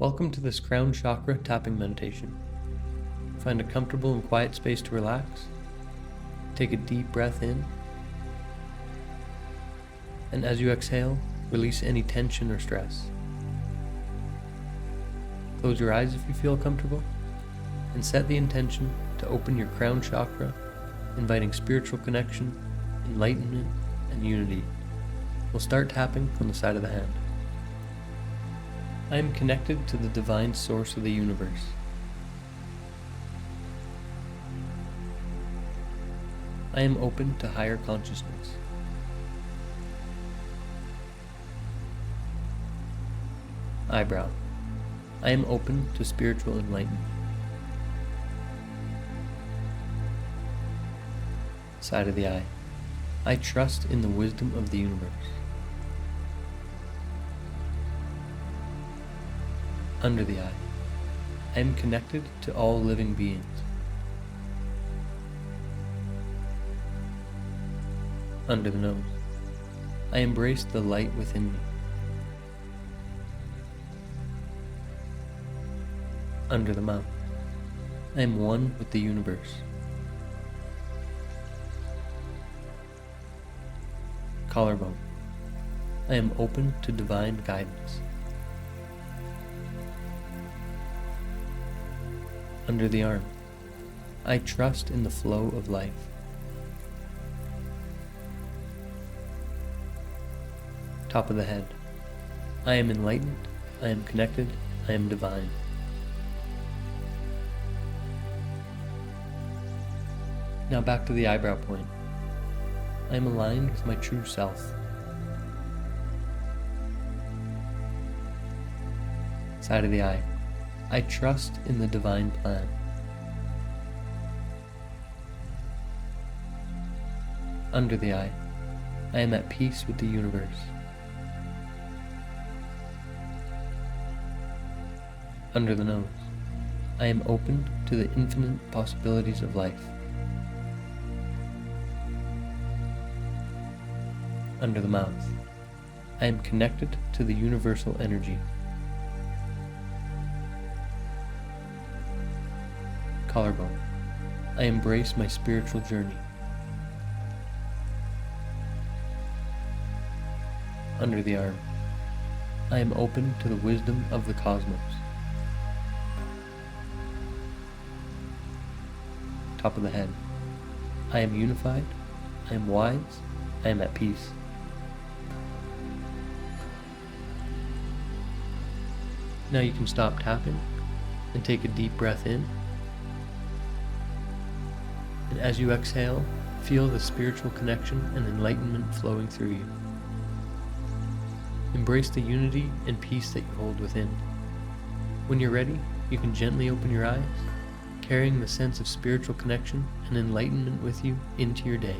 Welcome to this Crown Chakra tapping meditation. Find a comfortable and quiet space to relax. Take a deep breath in. And as you exhale, release any tension or stress. Close your eyes if you feel comfortable, and set the intention to open your crown chakra, inviting spiritual connection, enlightenment, and unity. We'll start tapping from the side of the hand. I am connected to the divine source of the universe. I am open to higher consciousness. Eyebrow. I am open to spiritual enlightenment. Side of the eye. I trust in the wisdom of the universe. Under the eye. I am connected to all living beings. Under the nose. I embrace the light within me. Under the mouth. I am one with the universe. Collarbone. I am open to divine guidance. Under the arm. I trust in the flow of life. Top of the head. I am enlightened, I am connected, I am divine. Now back to the eyebrow point. I am aligned with my true self. Side of the eye. I trust in the divine plan. Under the eye. I am at peace with the universe. Under the nose. I am open to the infinite possibilities of life. Under the mouth. I am connected to the universal energy. Collarbone. I embrace my spiritual journey. Under the arm. I am open to the wisdom of the cosmos. Top of the head. I am unified, I am wise, I am at peace. Now you can stop tapping and take a deep breath in. And as you exhale, feel the spiritual connection and enlightenment flowing through you. Embrace the unity and peace that you hold within. When you're ready, you can gently open your eyes, carrying the sense of spiritual connection and enlightenment with you into your day.